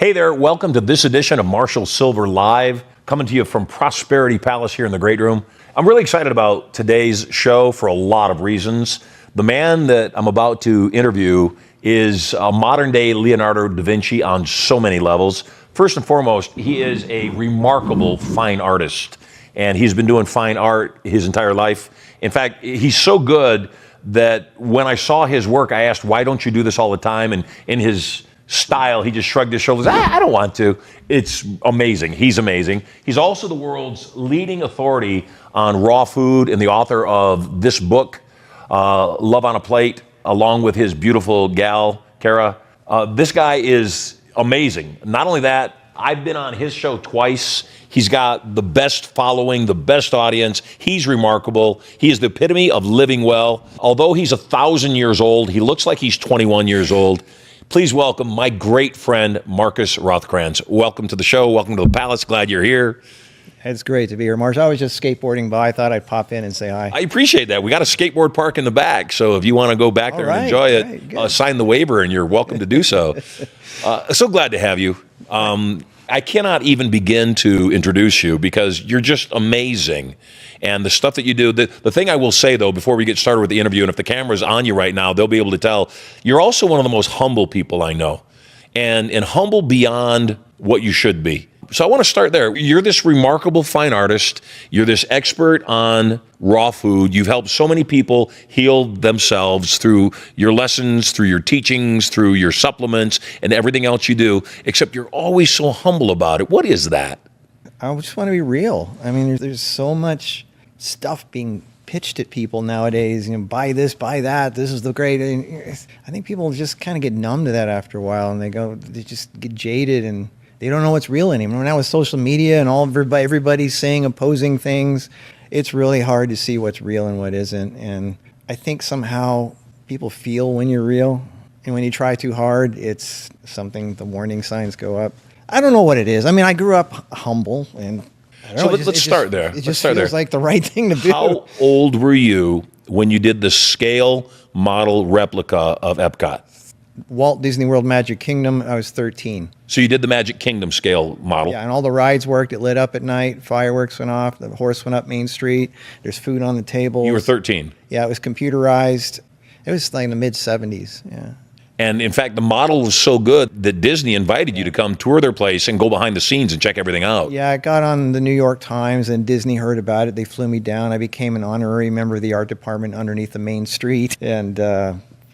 Hey there, welcome to this edition of Marshall Silver Live, coming to you from Prosperity Palace here in the Great Room. I'm really excited about today's show for a lot of reasons. The man that I'm about to interview is a modern-day Leonardo da Vinci on so many levels. First and foremost, he is a remarkable fine artist, and he's been doing fine art his entire life. In fact, he's so good that when I saw his work, I asked, why don't you do this all the time? And in his style, he just shrugged his shoulders. I don't want to. It's amazing. He's amazing. He's also the world's leading authority on raw food and the author of this book, Love on a Plate, along with his beautiful gal, Kara. This guy is amazing. Not only that, I've been on his show twice. He's got the best following, the best audience. He's remarkable. He is the epitome of living well. Although he's 1,000 years old, he looks like he's 21 years old. Please welcome my great friend, Marcus Rothkranz. Welcome to the show. Welcome to the Palace. Glad you're here. It's great to be here, Marsh. I was just skateboarding by. I thought I'd pop in and say hi. I appreciate that. We got a skateboard park in the back, so if you want to go back there and enjoy it, sign the waiver, and you're welcome to do so. So glad to have you. I cannot even begin to introduce you because you're just amazing. And the stuff that you do, the thing I will say, though, before we get started with the interview, and if the camera's on you right now, they'll be able to tell, you're also one of the most humble people I know, and humble beyond what you should be. So I want to start there. You're this remarkable fine artist. You're this expert on raw food. You've helped so many people heal themselves through your lessons, through your teachings, through your supplements, and everything else you do, except you're always so humble about it. What is that? I just want to be real. I mean, there's so much stuff being pitched at people nowadays. You know, buy this, buy that. This is the great. I think people just kind of get numb to that after a while, and they just get jaded, and they don't know what's real anymore. Now with social media and everybody's saying opposing things, it's really hard to see what's real and what isn't. And I think somehow people feel when you're real, and when you try too hard, it's something, the warning signs go up. I don't know what it is. I mean, I grew up humble, and let's start there. It just feels like the right thing to do. How old were you when you did the scale model replica of Epcot? Walt Disney World Magic Kingdom, I was 13. So you did the Magic Kingdom scale model. Yeah, and all the rides worked. It lit up at night. Fireworks went off. The horse went up Main Street. There's food on the table. You were 13. Yeah, it was computerized. It was like in the mid-'70s, yeah. And in fact, the model was so good that Disney invited you to come tour their place and go behind the scenes and check everything out. Yeah, I got on the New York Times, and Disney heard about it. They flew me down. I became an honorary member of the art department underneath the Main Street. And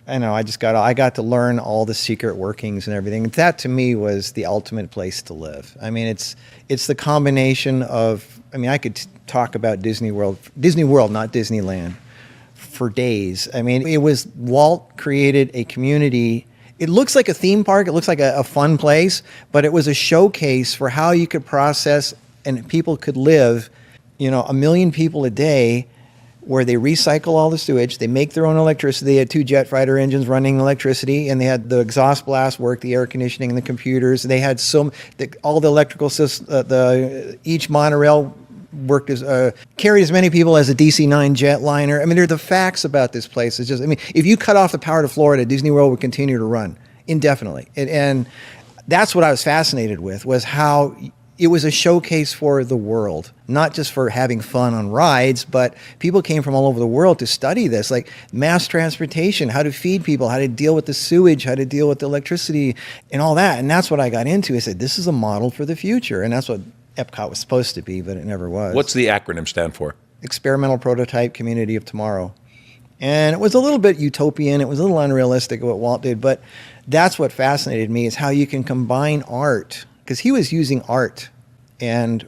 I know, I got to learn all the secret workings and everything. That to me was the ultimate place to live. I mean, it's the combination of, I could talk about Disney World, not Disneyland, for days. I mean, it was, Walt created a community. It looks like a theme park. It looks like a fun place, but it was a showcase for how you could process and people could live, 1 million people a day, where they recycle all the sewage, they make their own electricity. They had 2 jet fighter engines running electricity, and they had the exhaust blast work, the air conditioning, and the computers. They had all the electrical systems. Each monorail worked carried as many people as a DC-9 jetliner. I mean, they're the facts about this place. It's just, if you cut off the power to Florida, Disney World would continue to run indefinitely. And that's what I was fascinated with, was how it was a showcase for the world, not just for having fun on rides, but people came from all over the world to study this, like mass transportation, how to feed people, how to deal with the sewage, how to deal with the electricity, and all that. And that's what I got into. I said, this is a model for the future. And that's what Epcot was supposed to be, but it never was. What's the acronym stand for? Experimental Prototype Community of Tomorrow. And it was a little bit utopian. It was a little unrealistic what Walt did, but that's what fascinated me, is how you can combine art, because he was using art and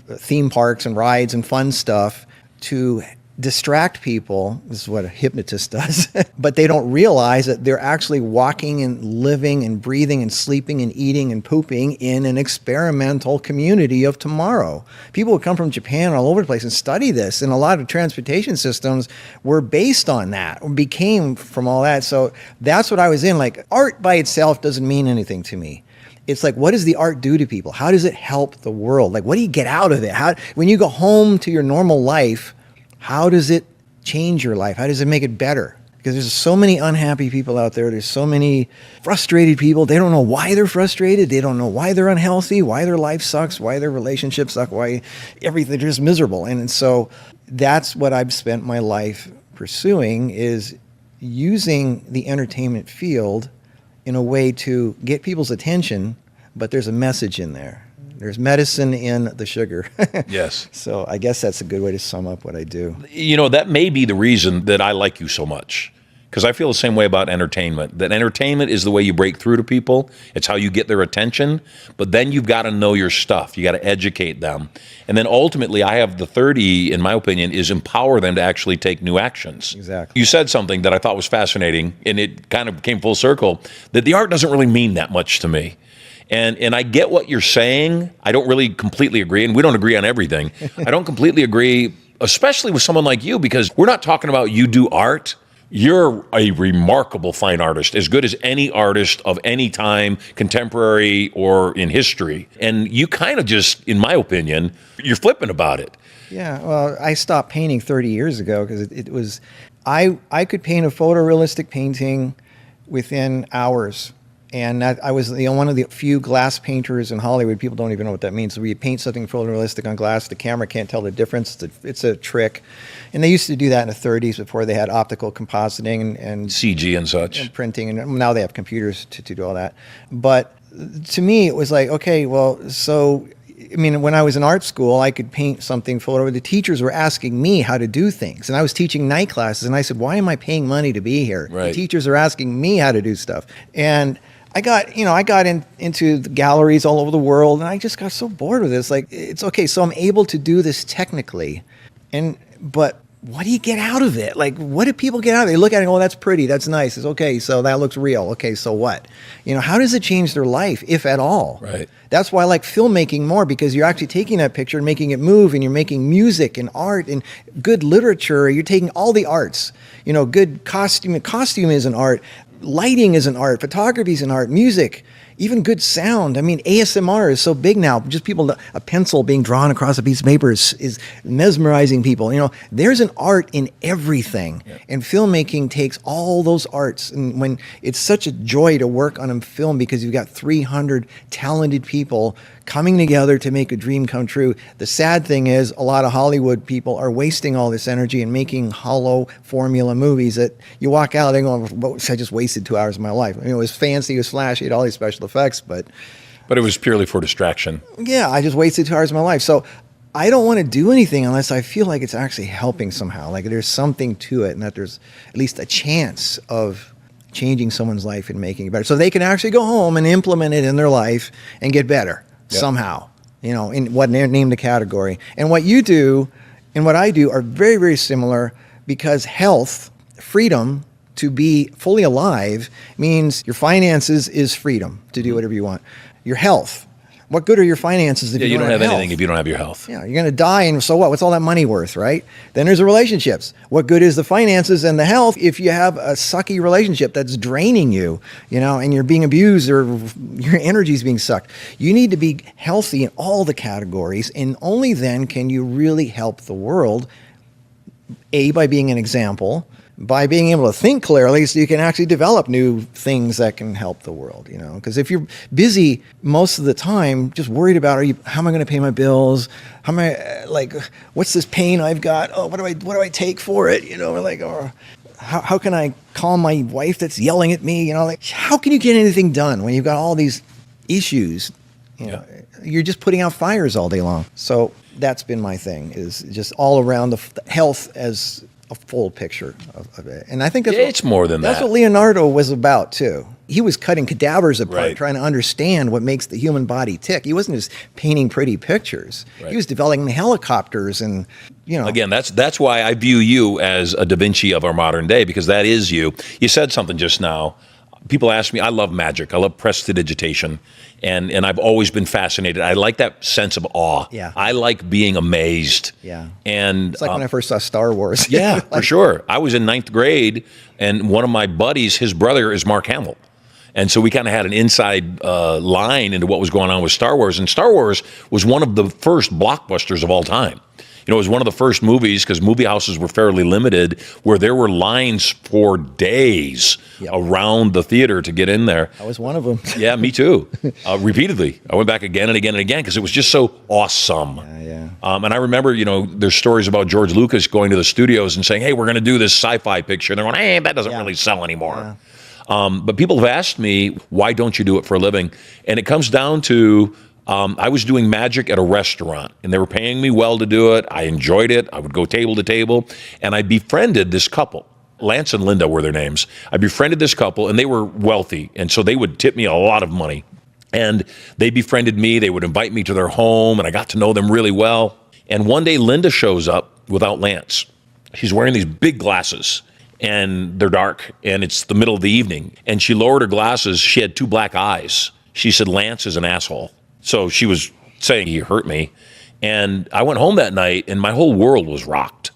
theme parks and rides and fun stuff to distract people. This is what a hypnotist does. But they don't realize that they're actually walking and living and breathing and sleeping and eating and pooping in an experimental community of tomorrow. People would come from Japan and all over the place and study this, and a lot of transportation systems were based on that, or became from all that. So that's what I was in. Like, art by itself doesn't mean anything to me. It's like, what does the art do to people? How does it help the world? Like, what do you get out of it? When you go home to your normal life, how does it change your life? How does it make it better? because there's so many unhappy people out there. There's so many frustrated people. They don't know why they're frustrated. They don't know why they're unhealthy, why their life sucks, why their relationships suck, why everything, they're just miserable. And so that's what I've spent my life pursuing, is using the entertainment field in a way to get people's attention, but there's a message in there. There's medicine in the sugar. Yes. So I guess that's a good way to sum up what I do. You know, that may be the reason that I like you so much, because I feel the same way about entertainment, that entertainment is the way you break through to people. It's how you get their attention, but then you've got to know your stuff. You got to educate them. And then ultimately, I have the 30, in my opinion, is empower them to actually take new actions. Exactly. You said something that I thought was fascinating, and it kind of came full circle, that the art doesn't really mean that much to me. And I get what you're saying. I don't really completely agree, and we don't agree on everything. I don't completely agree, especially with someone like you, because we're not talking about you do art. You're a remarkable fine artist, as good as any artist of any time, contemporary or in history. And you kind of just, in my opinion, you're flippant about it. Yeah, well, I stopped painting 30 years ago because it was, I could paint a photorealistic painting within hours. And that, I was one of the few glass painters in Hollywood. People don't even know what that means. So we paint something photorealistic on glass. The camera can't tell the difference. It's a trick. And they used to do that in the 30s before they had optical compositing and CG and such. and printing. And now they have computers to do all that. But to me, it was like, okay, well, so, I mean, when I was in art school, I could paint something photo. The teachers were asking me how to do things. And I was teaching night classes. And I said, why am I paying money to be here? Right. The teachers are asking me how to do stuff. And I got into the galleries all over the world, and I just got so bored with this. Like, it's okay, so I'm able to do this technically, but what do you get out of it? Like, what do people get out of it? They look at it and go, oh, that's pretty, that's nice. It's okay, so that looks real. Okay, so what? You know, how does it change their life, if at all? Right. That's why I like filmmaking more, because you're actually taking that picture and making it move, and you're making music and art and good literature. You're taking all the arts. You know, good costume. Costume is an art. Lighting is an art, photography is an art, music, even good sound. I mean, ASMR is so big now. Just people, a pencil being drawn across a piece of paper is mesmerizing people. You know, there's an art in everything. Yeah. And filmmaking takes all those arts. And when it's such a joy to work on a film, because you've got 300 talented people coming together to make a dream come true. The sad thing is, a lot of Hollywood people are wasting all this energy and making hollow formula movies that you walk out and go, I just wasted 2 hours of my life. I mean, it was fancy, it was flashy, it had all these special effects, but it was purely for distraction. Yeah, I just wasted 2 hours of my life. So I don't want to do anything unless I feel like it's actually helping somehow, like there's something to it, and that there's at least a chance of changing someone's life and making it better. So they can actually go home and implement it in their life and get better. Yep. Somehow, you know, in what name the category. And what you do and what I do are very, very similar, because health, freedom to be fully alive means your finances is freedom to do whatever you want. Your health. What good are your finances if you don't have anything health? if you don't have your health? Yeah, you're going to die, and so what? What's all that money worth, right? Then there's the relationships. What good is the finances and the health if you have a sucky relationship that's draining you, you know, and you're being abused or your energy's being sucked? You need to be healthy in all the categories, and only then can you really help the world, A, by being an example, by being able to think clearly so you can actually develop new things that can help the world, you know. Because if you're busy most of the time, just worried about, how am I going to pay my bills? How am I, like, what's this pain I've got? Oh, what do I take for it? You know, or like, or how can I calm my wife that's yelling at me? You know, like, how can you get anything done when you've got all these issues? You know, you're just putting out fires all day long. So that's been my thing, is just all around the health as a full picture of it. And I think it's more than that. That's what Leonardo was about too. He was cutting cadavers apart, right, trying to understand what makes the human body tick. He wasn't just painting pretty pictures. Right. He was developing helicopters and, you know. Again, that's why I view you as a Da Vinci of our modern day, because that is you. You said something just now. People ask me, I love magic. I love prestidigitation. And I've always been fascinated. I like that sense of awe. Yeah. I like being amazed. Yeah. And it's like when I first saw Star Wars. Yeah, like, for sure. I was in 9th grade, and one of my buddies, his brother is Mark Hamill. And so we kind of had an inside line into what was going on with Star Wars. And Star Wars was one of the first blockbusters of all time. You know, it was one of the first movies, because movie houses were fairly limited, where there were lines for days around the theater to get in there. I was one of them. Yeah, me too. Repeatedly. I went back again and again and again because it was just so awesome. Yeah. And I remember, you know, there's stories about George Lucas going to the studios and saying, hey, we're going to do this sci-fi picture. And they're going, hey, that doesn't really sell anymore. But people have asked me, why don't you do it for a living? And it comes down to, I was doing magic at a restaurant, and they were paying me well to do it. I enjoyed it. I would go table to table, and I befriended this couple. Lance and Linda were their names. I befriended this couple, and they were wealthy, and so they would tip me a lot of money. And they befriended me. They would invite me to their home, and I got to know them really well. And one day, Linda shows up without Lance. She's wearing these big glasses, and they're dark, and it's the middle of the evening. And she lowered her glasses. She had 2 black eyes. She said, Lance is an asshole. So she was saying he hurt me. And I went home that night, and my whole world was rocked.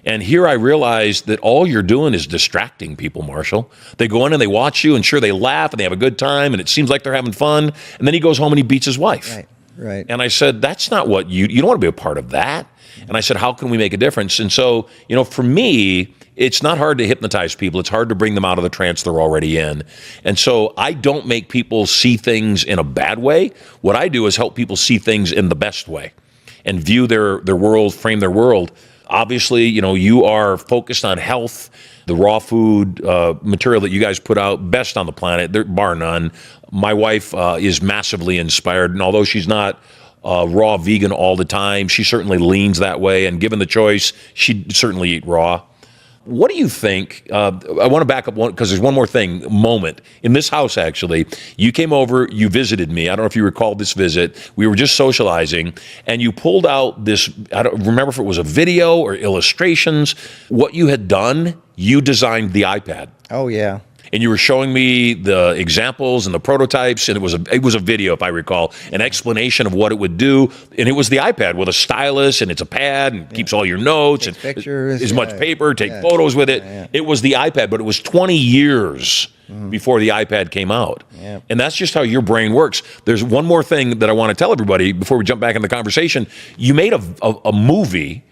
And here I realized that all you're doing is distracting people, Marshall. They go in and they watch you, and sure, they laugh, and they have a good time, and it seems like they're having fun. And then he goes home and he beats his wife. Right. And I said, that's not what you don't want to be a part of that. And I said, how can we make a difference? And so, you know, for me, it's not hard to hypnotize people. It's hard to bring them out of the trance they're already in. And so I don't make people see things in a bad way. What I do is help people see things in the best way and view their world, frame their world. Obviously, you know, you are focused on health, the raw food material that you guys put out, best on the planet, bar none. My wife is massively inspired, and although she's not raw vegan all the time, she certainly leans that way, and given the choice, she'd certainly eat raw. What do you think? I want to back up one, because there's one more moment. In this house, actually, you came over, you visited me. I don't know if you recall this visit. We were just socializing, and you pulled out this, I don't remember if it was a video or illustrations. What you had done, you designed the iPad. Oh, yeah. And you were showing me the examples and the prototypes, and it was a video, if I recall, an explanation of what it would do. And it was the iPad with a stylus, and it's a pad, and keeps all your notes, and pictures, as much paper, take photos with it. It was the iPad, but it was 20 years before the iPad came out. And that's just how your brain works. There's one more thing that I want to tell everybody before we jump back in the conversation. You made a movie,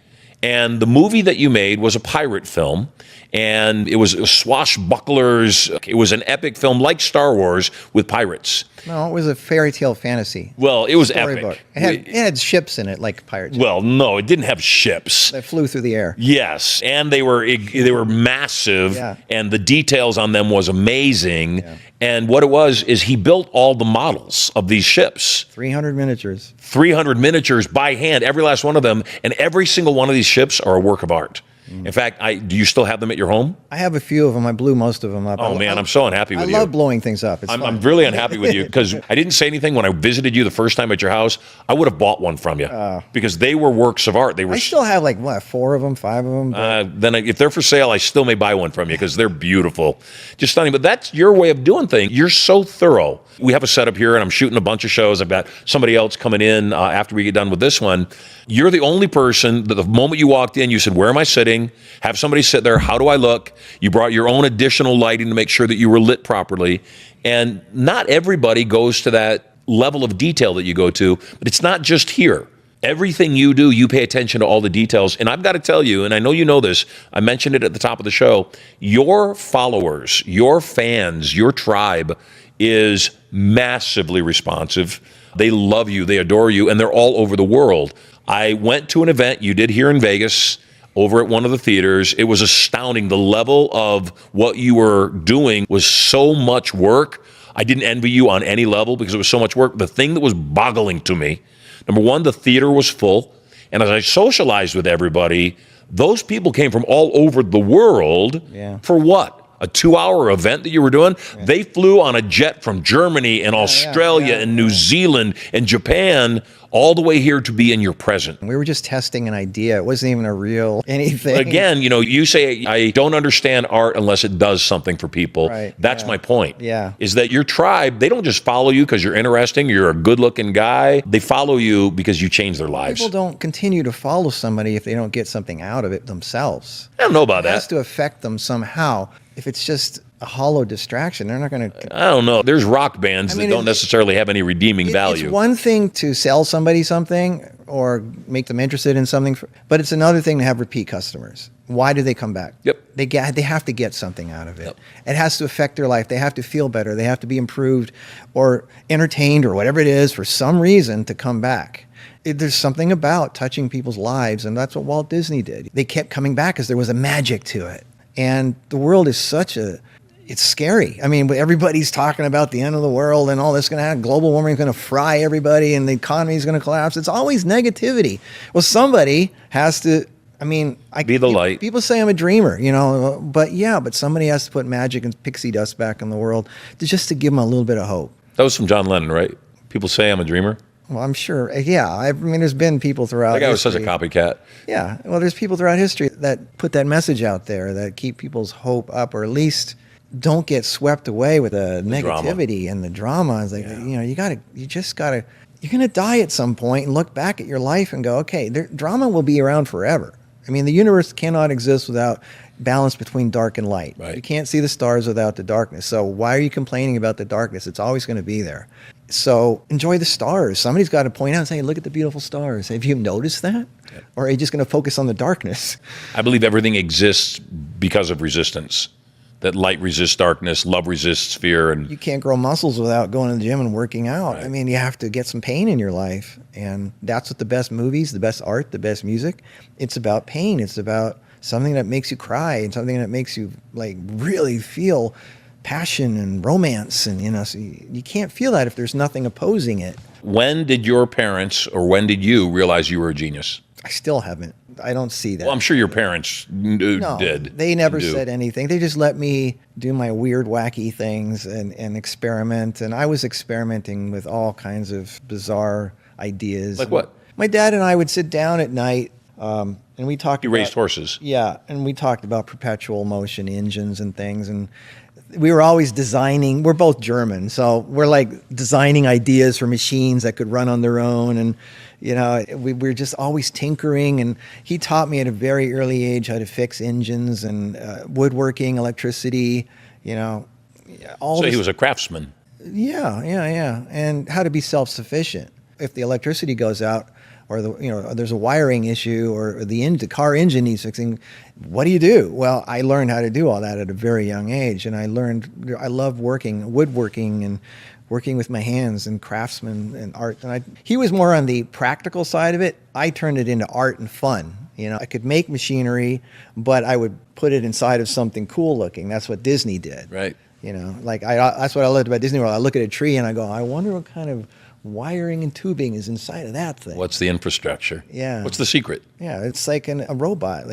and the movie that you made was a pirate film. And it was swashbucklers. It was an epic film like Star Wars with pirates. No, it was a fairy tale fantasy. Well, it was Storybook. epic. It had ships in it, like pirates. Well, no, it didn't have ships. That flew through the air. Yes, and they were massive, and the details on them was amazing. And what it was is he built all the models of these ships. 300 miniatures. 300 miniatures by hand, every last one of them, and every single one of these ships are a work of art. In fact, do you still have them at your home? I have a few of them. I blew most of them up. Oh, man, I'm so unhappy with you. I love blowing things up. I'm really unhappy with you because I didn't say anything when I visited you the first time at your house. I would have bought one from you because they were works of art. I still have like, 4 of them, 5 of them? Then if they're for sale, I still may buy one from you because they're beautiful. Just stunning. But that's your way of doing things. You're so thorough. We have a setup here, and I'm shooting a bunch of shows. I've got somebody else coming in after we get done with this one. You're the only person that the moment you walked in, you said, where am I sitting? Have somebody sit there. How do I look? You brought your own additional lighting to make sure that you were lit properly. And not everybody goes to that level of detail that you go to, but it's not just here. Everything you do, you pay attention to all the details. And I've got to tell you, and I know you know this, I mentioned it at the top of the show, your followers, your fans, your tribe is massively responsive. They love you, they adore you, and they're all over the world. I went to an event you did here in Vegas over at one of the theaters. It was astounding. The level of what you were doing was so much work. I didn't envy you on any level because it was so much work. The thing that was boggling to me, number one, the theater was full. And as I socialized with everybody, those people came from all over the world for what? A 2-hour event that you were doing? They flew on a jet from Germany and Australia and New Zealand and Japan all the way here to be in your presence. We were just testing an idea. It wasn't even a real anything. Again, you say, I don't understand art unless it does something for people. Right. That's my point. Yeah. Is that your tribe, they don't just follow you because you're interesting, you're a good-looking guy. They follow you because you change their lives. People don't continue to follow somebody if they don't get something out of it themselves. I don't know about that. It has to affect them somehow. If it's just a hollow distraction, they're not going to... I don't know. There's rock bands that don't necessarily have any redeeming value. It's one thing to sell somebody something or make them interested in something. But it's another thing to have repeat customers. Why do they come back? Yep. They have to get something out of it. Yep. It has to affect their life. They have to feel better. They have to be improved or entertained or whatever it is for some reason to come back. There's something about touching people's lives, and that's what Walt Disney did. They kept coming back because there was a magic to it. And the world is it's scary. I mean, everybody's talking about the end of the world and all this going to happen. Global warming is going to fry everybody and the economy is going to collapse. It's always negativity. Well, somebody has to, Be the light. People say I'm a dreamer, but somebody has to put magic and pixie dust back in the world just to give them a little bit of hope. That was from John Lennon, right? People say I'm a dreamer. Well, I'm sure. Yeah. There's been people throughout That guy was history. such a copycat. Yeah. Well, there's people throughout history that put that message out there that keep people's hope up, or at least don't get swept away with the negativity and the drama. It's like, you're going to die at some point and look back at your life and go, okay, drama will be around forever. The universe cannot exist without balance between dark and light. Right. You can't see the stars without the darkness. So why are you complaining about the darkness? It's always going to be there. So enjoy the stars. Somebody's got to point out and say, look at the beautiful stars. Have you noticed that? Yeah. Or are you just going to focus on the darkness? I believe everything exists because of resistance. That light resists darkness, love resists fear. And you can't grow muscles without going to the gym and working out. Right. You have to get some pain in your life. And that's what the best movies, the best art, the best music, it's about pain. It's about something that makes you cry and something that makes you really feel passion and romance. And, so you can't feel that if there's nothing opposing it. When did your parents, or when did you realize you were a genius? I still haven't. I don't see that. Well, I'm sure your parents No, did. they never do. said anything. They just let me do my weird, wacky things and experiment. And I was experimenting with all kinds of bizarre ideas. Like what? My dad and I would sit down at night, and we talked You about... raised horses. Yeah, and we talked about perpetual motion engines and things. And we were always designing... We're both German, so we're designing ideas for machines that could run on their own. And we were just always tinkering, and he taught me at a very early age how to fix engines and woodworking, electricity, all So this. he was a craftsman. Yeah, and how to be self-sufficient. If the electricity goes out, or there's a wiring issue, or the car engine needs fixing, what do you do? Well, I learned how to do all that at a very young age, and I love woodworking and working with my hands and craftsman and art. And he was more on the practical side of it. I turned it into art and fun. I could make machinery, but I would put it inside of something cool looking. That's what Disney did. Right. That's what I loved about Disney World. I look at a tree and I go, I wonder what kind of wiring and tubing is inside of that thing. What's the infrastructure? Yeah. What's the secret? Yeah, it's like a robot.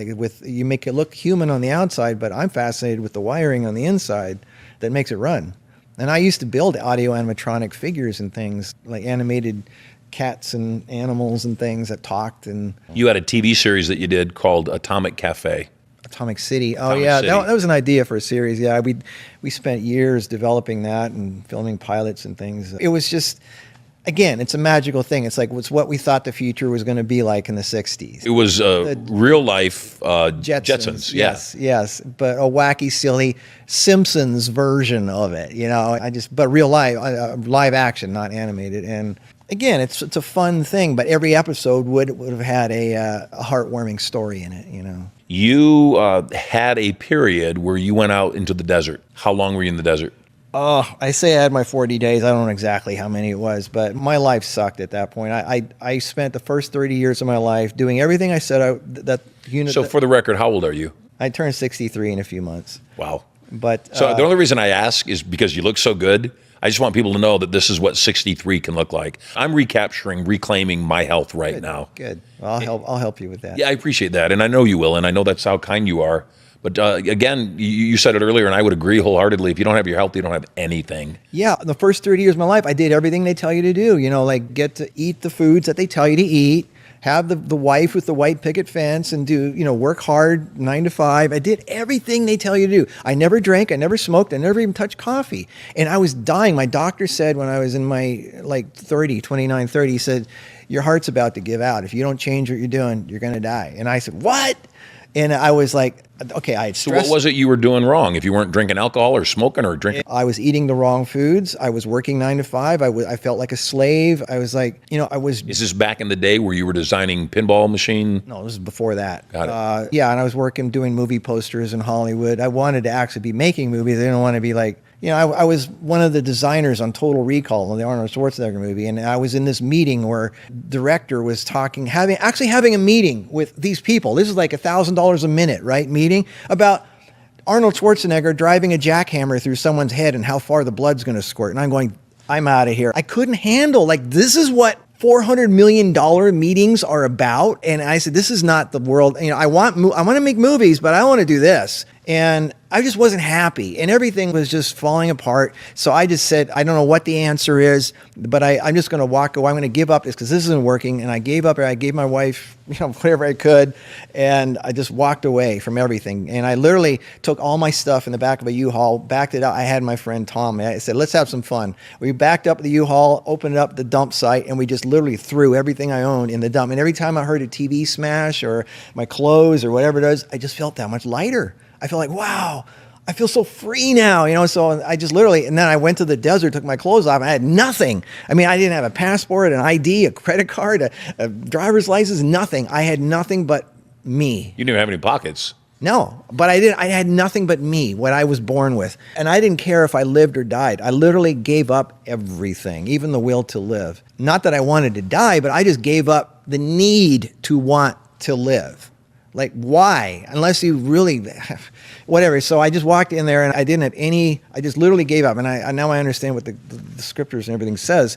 You make it look human on the outside, but I'm fascinated with the wiring on the inside that makes it run. And I used to build audio animatronic figures and things, like animated cats and animals and things that talked. And You had a TV series that you did called Atomic Cafe. Atomic City. Oh, Atomic yeah, City. that was an idea for a series. Yeah, we spent years developing that and filming pilots and things. It was just, again, it's a magical thing. It's what we thought the future was going to be like in the 60s. It was real life Jetsons. Yeah. Yes, but a wacky, silly Simpsons version of it. But real life, live action, not animated. And again, it's a fun thing. But every episode would have had a heartwarming story in it. You had a period where you went out into the desert. How long were you in the desert? Oh, I say I had my 40 days. I don't know exactly how many it was, but my life sucked at that point. I spent the first 30 years of my life doing everything I said So for the record, how old are you? I turned 63 in a few months. Wow. But So the only reason I ask is because you look so good. I just want people to know that this is what 63 can look like. I'm reclaiming my health right now. Good. Well, I'll help you with that. Yeah, I appreciate that, and I know you will, and I know that's how kind you are. But again, you said it earlier, and I would agree wholeheartedly. If you don't have your health, you don't have anything. Yeah, the first 30 years of my life, I did everything they tell you to do. Get to eat the foods that they tell you to eat, have the wife with the white picket fence, and work hard 9 to 5. I did everything they tell you to do. I never drank, I never smoked, I never even touched coffee. And I was dying. My doctor said when I was in my 29, 30, he said, your heart's about to give out. If you don't change what you're doing, you're going to die. And I said, what? And I was like, okay, I had So stress. what was it you were doing wrong? If you weren't drinking alcohol or smoking or drinking? I was eating the wrong foods. I was working 9 to 5. I felt like a slave. I was like, I was. Is this back in the day where you were designing pinball machine? No, this is before that. Got it. Yeah, and I was doing movie posters in Hollywood. I wanted to actually be making movies. I didn't want to be like, I was one of the designers on Total Recall, the Arnold Schwarzenegger movie, and I was in this meeting where director was having a meeting with these people. This is like $1,000 a minute, right? Meeting about Arnold Schwarzenegger driving a jackhammer through someone's head and how far the blood's going to squirt. And I'm going, I'm out of here. I couldn't handle, this is what $400 million meetings are about. And I said, this is not the world. I want to make movies, but I want to do this. And I just wasn't happy, and everything was just falling apart. So I just said, I don't know what the answer is, but I'm just going to walk away. I'm going to give up this because this isn't working. And I gave up. I gave my wife, whatever I could, and I just walked away from everything. And I literally took all my stuff in the back of a U-Haul, backed it out. I had my friend Tom. I said, let's have some fun. We backed up the U-Haul, opened up the dump site, and we just literally threw everything I owned in the dump. And every time I heard a TV smash or my clothes or whatever it is, I just felt that much lighter. I feel like, wow, I feel so free now, so I just literally, and then I went to the desert, took my clothes off, and I had nothing. I mean, I didn't have a passport, an ID, a credit card, a driver's license, nothing. I had nothing but me. You didn't have any pockets. No, but I had nothing but me, what I was born with. And I didn't care if I lived or died. I literally gave up everything, even the will to live. Not that I wanted to die, but I just gave up the need to want to live. Like, why? Unless you really, whatever. So I just walked in there and I didn't have I just literally gave up. And now I understand what the scriptures and everything says.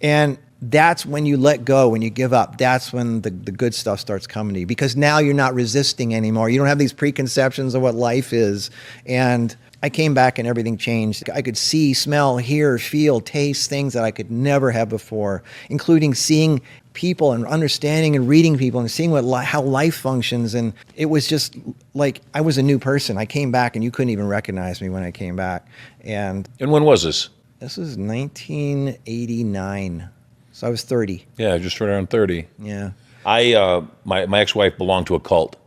And that's when you let go, when you give up. That's when the good stuff starts coming to you. Because now you're not resisting anymore. You don't have these preconceptions of what life is. And I came back and everything changed. I could see, smell, hear, feel, taste things that I could never have before, including seeing people and understanding and reading people and seeing how life functions. And it was just like I was a new person. I came back and you couldn't even recognize me when I came back. And when was this? This was 1989. So I was 30. Yeah, just right around 30. Yeah. My ex-wife belonged to a cult,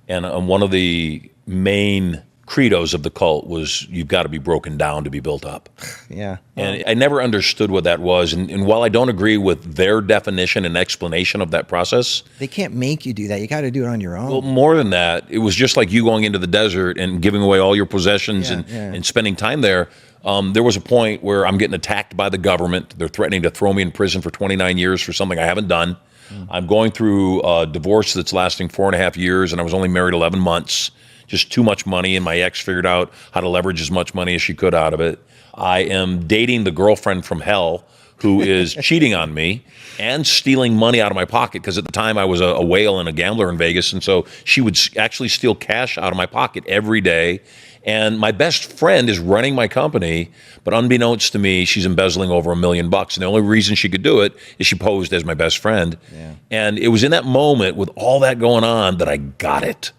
and one of the main credos of the cult was you've got to be broken down to be built up. Yeah. And I never understood what that was. And while I don't agree with their definition and explanation of that process, they can't make you do that. You got to do it on your own. well, more than that, it was just like you going into the desert and giving away all your possessions and spending time there. There was a point where I'm getting attacked by the government. They're threatening to throw me in prison for 29 years for something I haven't done. I'm going through a divorce that's lasting 4.5 years, and I was only married 11 months. Just too much money, and my ex figured out how to leverage as much money as she could out of it. I am dating the girlfriend from hell who is cheating on me and stealing money out of my pocket, because at the time I was a whale and a gambler in Vegas, and so she would actually steal cash out of my pocket every day. And my best friend is running my company, but unbeknownst to me, she's embezzling over $1 million. And the only reason she could do it is she posed as my best friend. Yeah. And it was in that moment with all that going on that I got it.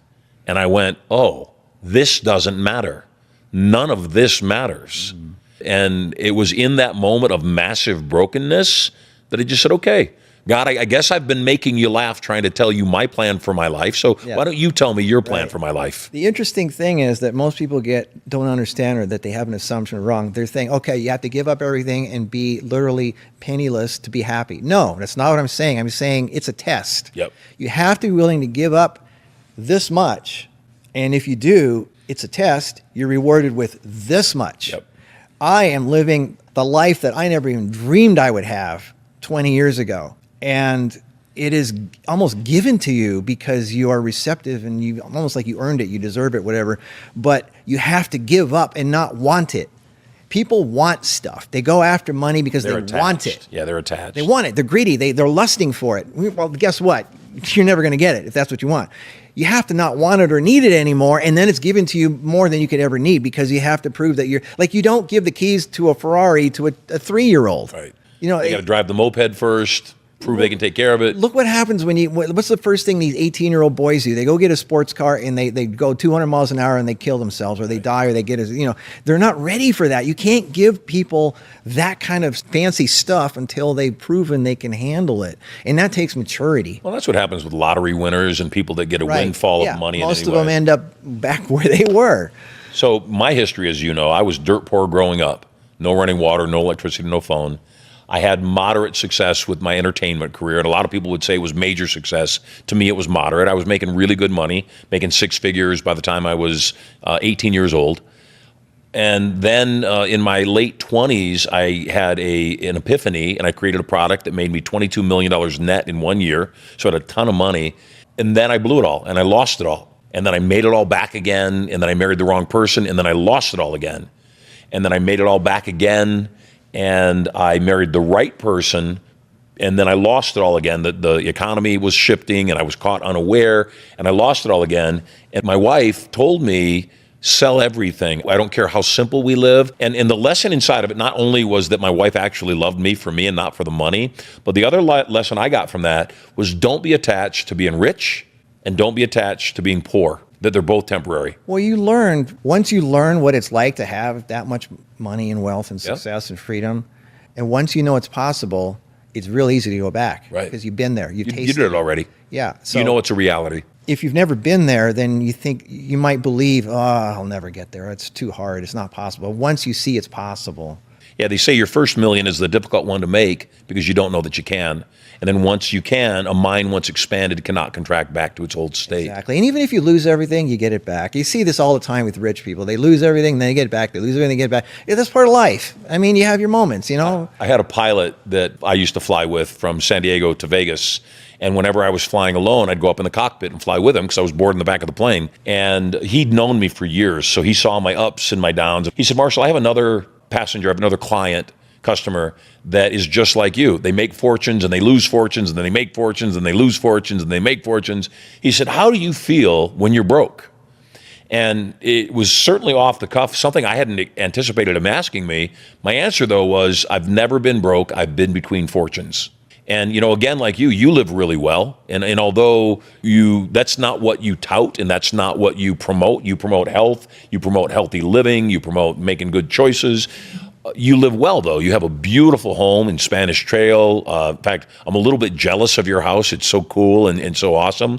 And I went, oh, this doesn't matter. None of this matters. Mm-hmm. And it was in that moment of massive brokenness that I just said, okay, God, I guess I've been making you laugh trying to tell you my plan for my life. So why don't you tell me your plan for my life? The interesting thing is that most people don't understand, or that they have an assumption wrong. They're thinking, okay, you have to give up everything and be literally penniless to be happy. No, that's not what I'm saying. I'm saying it's a test. Yep. You have to be willing to give up this much. And if you do, it's a test. You're rewarded with this much. Yep. I am living the life that I never even dreamed I would have 20 years ago. And it is almost given to you because you are receptive, and you almost like you earned it, you deserve it, whatever. But you have to give up and not want it. People want stuff. They go after money because they want it. Yeah, they're attached. They want it. They're greedy. They're lusting for it. Well, guess what? You're never going to get it if that's what you want. You have to not want it or need it anymore, and then it's given to you more than you could ever need, because you have to prove that you're like, you don't give the keys to a Ferrari to a 3-year-old. Right. You know, you got to drive the moped first. prove they can take care of it. Look what happens when what's the first thing these 18-year-old boys do? They go get a sports car and they go 200 miles an hour and they kill themselves, or they die, or they get they're not ready for that. You can't give people that kind of fancy stuff until they've proven they can handle it. And that takes maturity. Well, that's what happens with lottery winners and people that get a windfall of money. Most of them end up back where they were. So my history, as you know, I was dirt poor growing up. No running water, no electricity, no phone. I had moderate success with my entertainment career, and a lot of people would say it was major success. To me, it was moderate. I was making really good money, making six figures by the time I was 18 years old. And then in my late 20s, I had an epiphany, and I created a product that made me $22 million net in 1 year, so I had a ton of money. And then I blew it all, and I lost it all. And then I made it all back again, and then I married the wrong person, and then I lost it all again. And then I made it all back again, and I married the right person, and then I lost it all again. The economy was shifting, and I was caught unaware, and I lost it all again. And my wife told me, sell everything. I don't care how simple we live. And the lesson inside of it not only was that my wife actually loved me for me and not for the money, but the other lesson I got from that was don't be attached to being rich, and don't be attached to being poor, that they're both temporary. Well, once you learn what it's like to have that much money and wealth and success and freedom, and once you know it's possible, it's real easy to go back. Right. Because you've been there. You tasted You did it already. Yeah. So you know it's a reality. if you've never been there, then you might believe, I'll never get there. It's too hard. It's not possible. Once you see it's possible. Yeah, they say your first million is the difficult one to make because you don't know that you can. And then once you can, a mind once expanded cannot contract back to its old state. Exactly. And even if you lose everything, you get it back. You see this all the time with rich people. They lose everything, then they get it back. They lose everything, they get it back. Yeah, that's part of life. I mean, you have your moments, I had a pilot that I used to fly with from San Diego to Vegas. And whenever I was flying alone, I'd go up in the cockpit and fly with him because I was bored in the back of the plane. And he'd known me for years, so he saw my ups and my downs. He said, Marshall, I have another passenger, I have another client, customer that is just like you. They make fortunes and they lose fortunes, and then they make fortunes and they lose fortunes and they make fortunes. He said, how do you feel when you're broke? And it was certainly off the cuff, something I hadn't anticipated him asking me. My answer, though, was I've never been broke. I've been between fortunes. And, again, like you live really well. And although that's not what you tout and that's not what you promote health, you promote healthy living, you promote making good choices. You live well, though. You have a beautiful home in Spanish Trail. In fact, I'm a little bit jealous of your house. It's so cool and so awesome.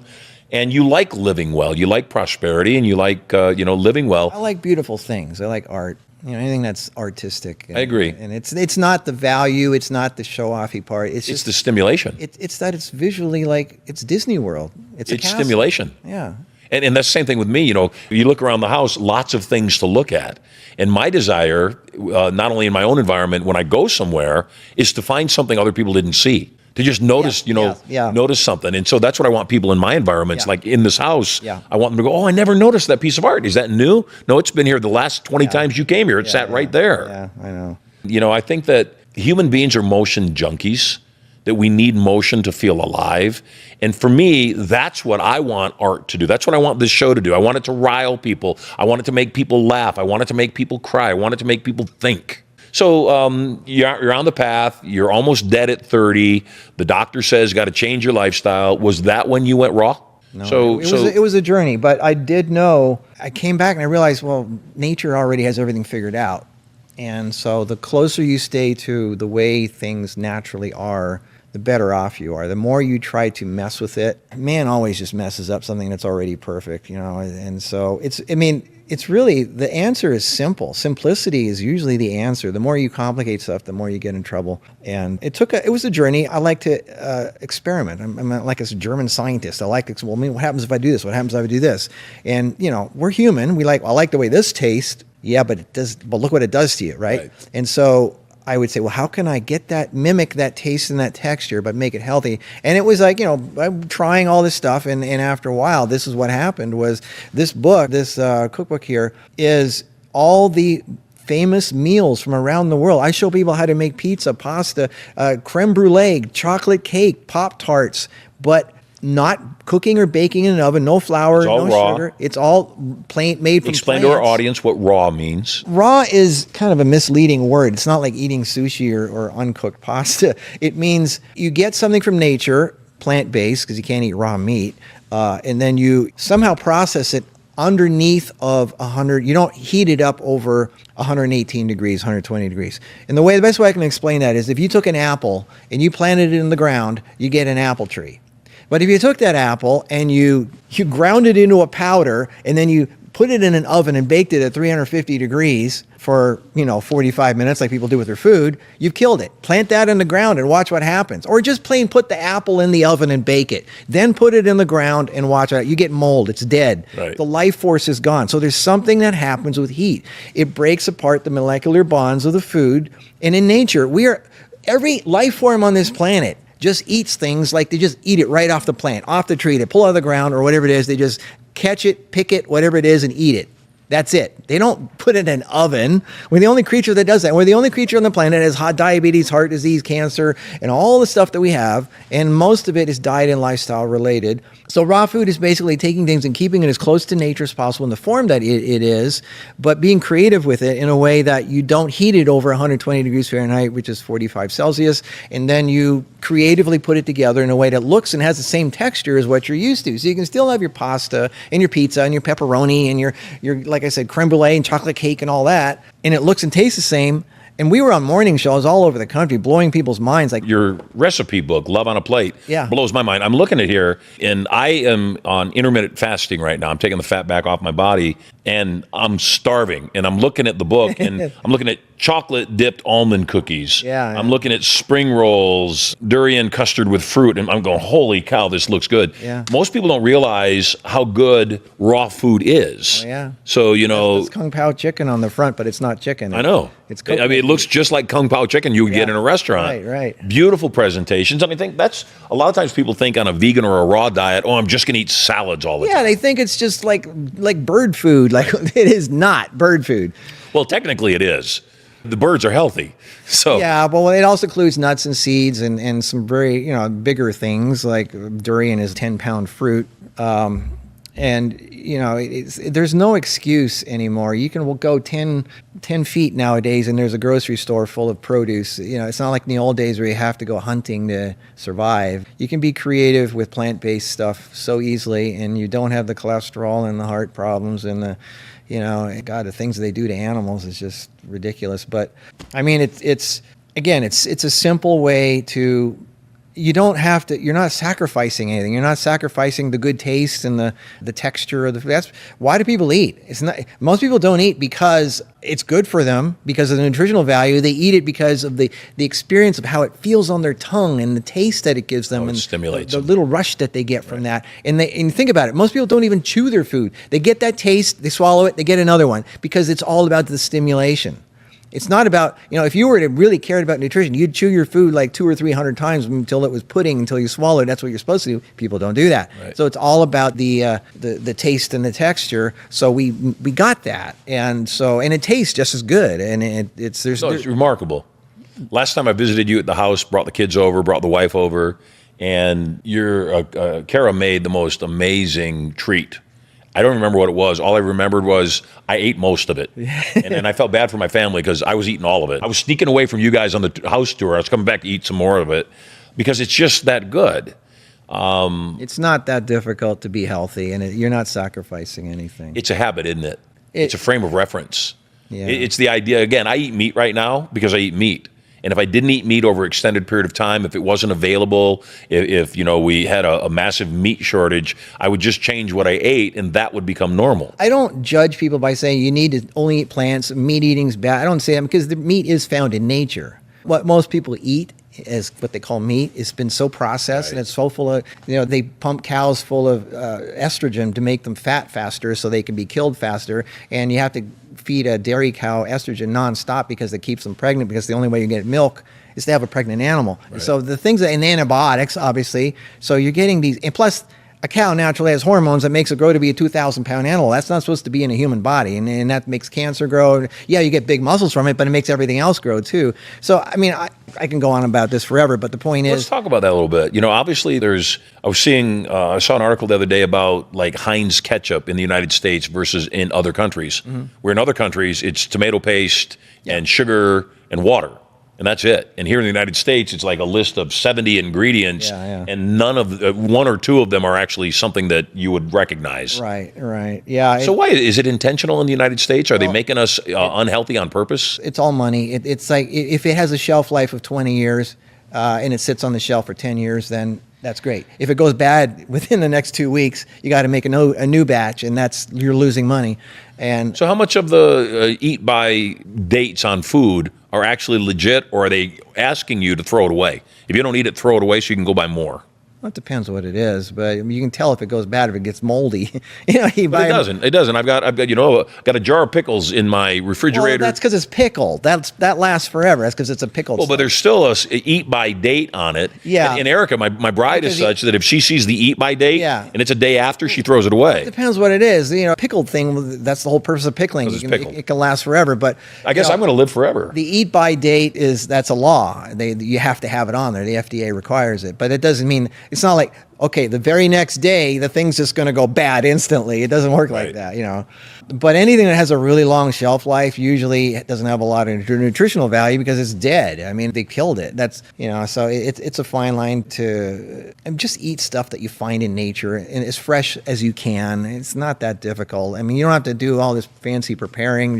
And you like living well. You like prosperity, and you like, living well. I like beautiful things. I like art. Anything that's artistic. I agree. And it's not the value. It's not the show-offy part. It's just the stimulation. It's that it's visually like it's Disney World. It's stimulation. Yeah. And that's the same thing with me. You look around the house, lots of things to look at. And my desire, not only in my own environment, when I go somewhere, is to find something other people didn't see. To just notice, notice something. And so that's what I want people in my environments, like in this house. Yeah. I want them to go, I never noticed that piece of art. Is that new? No, it's been here the last 20 times you came here. It sat right there. Yeah, I know. I think that human beings are motion junkies, that we need motion to feel alive. And for me, that's what I want art to do. That's what I want this show to do. I want it to rile people. I want it to make people laugh. I want it to make people cry. I want it to make people think. So you're on the path. You're almost dead at 30. The doctor says got to change your lifestyle. Was that when you went raw? No, it was a journey. But I did know, I came back and I realized, well, nature already has everything figured out. And so the closer you stay to the way things naturally are, the better off you are. The more you try to mess with it, man always just messes up something that's already perfect, And so it's really, the answer is simple. Simplicity is usually the answer. The more you complicate stuff, the more you get in trouble. And it was a journey. I like to experiment. I'm like a German scientist. I like to, what happens if I do this? What happens if I do this? And, we're human. I like the way this tastes. Yeah, but look what it does to you, right? And so I would say, well, how can I mimic that taste and that texture, but make it healthy? And it was like, I'm trying all this stuff. And after a while, this is what happened was this book, this cookbook here is all the famous meals from around the world. I show people how to make pizza, pasta, creme brulee, chocolate cake, Pop-Tarts, but not cooking or baking in an oven, no flour, It's all no raw. sugar. It's all plain, made from Explain plants. to our audience what raw means. Raw is kind of a misleading word. It's not like eating sushi or uncooked pasta. It means you get something from nature, plant-based, because you can't eat raw meat, and then you somehow process it underneath of 100. You don't heat it up over 118 degrees, 120 degrees. And the best way I can explain that is if you took an apple and you planted it in the ground, you get an apple tree. But if you took that apple and you ground it into a powder and then you put it in an oven and baked it at 350 degrees for 45 minutes like people do with their food, you've killed it. Plant that in the ground and watch what happens. Or just plain put the apple in the oven and bake it. Then put it in the ground and watch it. You get mold. It's dead. Right. The life force is gone. So there's something that happens with heat. It breaks apart the molecular bonds of the food. And in nature, every life form on this planet just eats things like they just eat it right off the plant, off the tree. They pull it out of the ground or whatever it is. They just catch it, pick it, whatever it is, and eat it. That's it. They don't put it in an oven. We're the only creature that does that. We're the only creature on the planet that has diabetes, heart disease, cancer, and all the stuff that we have. And most of it is diet and lifestyle related. So raw food is basically taking things and keeping it as close to nature as possible in the form that it is, but being creative with it in a way that you don't heat it over 120 degrees Fahrenheit, which is 45 Celsius, and then you creatively put it together in a way that looks and has the same texture as what you're used to. So you can still have your pasta and your pizza and your pepperoni and your like I said, creme brulee and chocolate cake and all that, and it looks and tastes the same. And we were on morning shows all over the country, blowing people's minds. Like Your recipe book, Love on a Plate, Yeah. blows my mind. I'm looking at here, and I am on intermittent fasting right now. I'm taking the fat back off my body, and I'm starving. And I'm looking at the book, and I'm looking at chocolate-dipped almond cookies. Yeah. I'm looking at spring rolls, durian custard with fruit, and I'm going, holy cow, this looks good. Yeah. Most people don't realize how good raw food is. Oh, yeah. So, it's Kung Pao chicken on the front, but it's not chicken. I know. It's I mean, it looks just like Kung Pao chicken you would get in a restaurant. Right. Beautiful presentations. And I think that's a lot of times people think on a vegan or a raw diet, oh, I'm just going to eat salads all the Yeah, time. they think it's just like bird food. Like it is not bird food. Well, technically it is. The birds are healthy. So Yeah, but it also includes nuts and seeds and some very bigger things like durian is 10-pound fruit. And there's no excuse anymore. You can go 10 feet nowadays, and there's a grocery store full of produce. It's not like in the old days where you have to go hunting to survive. You can be creative with plant-based stuff so easily, and you don't have the cholesterol and the heart problems and the things they do to animals is just ridiculous. But I mean, it's a simple way to. You don't have to. You're not sacrificing anything. You're not sacrificing the good taste and the texture of the food. That's why do people eat? It's not. Most people don't eat because it's good for them, because of the nutritional value. They eat it because of the experience of how it feels on their tongue and the taste that it gives them, it and stimulates the them. little rush that they get from that. And think about it. Most people don't even chew their food. They get that taste, they swallow it, they get another one because it's all about the stimulation. It's not about, if you were to really cared about nutrition, you'd chew your food like 200 or 300 times until it was pudding, until you swallow it. That's what you're supposed to do. People don't do that. Right. So it's all about the taste and the texture. So we got that. And it tastes just as good. And it's remarkable. Last time I visited you at the house, brought the kids over, brought the wife over, and Kara made the most amazing treat. I don't remember what it was. All I remembered was I ate most of it. And I felt bad for my family because I was eating all of it. I was sneaking away from you guys on the house tour. I was coming back to eat some more of it because it's just that good. It's not that difficult to be healthy, and you're not sacrificing anything. It's a habit, isn't it? It's a frame of reference. Yeah. It's the idea. Again, I eat meat right now because I eat meat. And if I didn't eat meat over an extended period of time, if it wasn't available, if we had a massive meat shortage, I would just change what I ate, and that would become normal. I don't judge people by saying you need to only eat plants. Meat eating's bad. I don't say that because the meat is found in nature. What most people eat as what they call meat, it's been so processed, and it's so full of, they pump cows full of estrogen to make them fat faster so they can be killed faster, and you have to feed a dairy cow estrogen nonstop because it keeps them pregnant, because the only way you get milk is to have a pregnant animal. Right. So the things, and the antibiotics, obviously, so you're getting these, and plus, a cow naturally has hormones that makes it grow to be a 2,000-pound animal. That's not supposed to be in a human body, and that makes cancer grow. Yeah, you get big muscles from it, but it makes everything else grow too. So, I mean, I can go on about this forever, but the point Let's is, talk about that a little bit. Obviously I saw an article the other day about like Heinz ketchup in the United States versus in other countries, where in other countries it's tomato paste and sugar and water. And that's it. And here in the United States, it's like a list of 70 ingredients, and none of one or two of them are actually something that you would recognize. right, yeah. So why is it intentional in the United States? Are they making us unhealthy on purpose? It's all money. It's like if it has a shelf life of 20 years and it sits on the shelf for 10 years, then that's great. If it goes bad within the next 2 weeks, you got to make a new batch, and you're losing money. And So how much of the eat by dates on food are actually legit, or are they asking you to throw it away? If you don't eat it, throw it away so you can go buy more. well, it depends what it is, but I mean, you can tell if it goes bad, if it gets moldy. You But buy it doesn't. It doesn't. I've got got a jar of pickles in my refrigerator. Well, that's because it's pickled. That lasts forever. That's because it's a pickled. Well, but there's still a eat by date on it. Yeah. And Erica, my bride is Because such that if she sees the eat by date and it's a day after, she throws it away. Depends what it is. Pickled thing. That's the whole purpose of pickling. Because it's pickled. It can last forever. But I guess I'm going to live forever. the eat by date that's a law. You have to have it on there. The FDA requires it, but it doesn't mean it's not like, okay, the very next day the thing's just going to go bad instantly. It doesn't work like that, But anything that has a really long shelf life usually doesn't have a lot of nutritional value because it's dead. I mean, they killed it. That's so it's a fine line to just eat stuff that you find in nature and as fresh as you can. It's not that difficult. I mean, you don't have to do all this fancy preparing.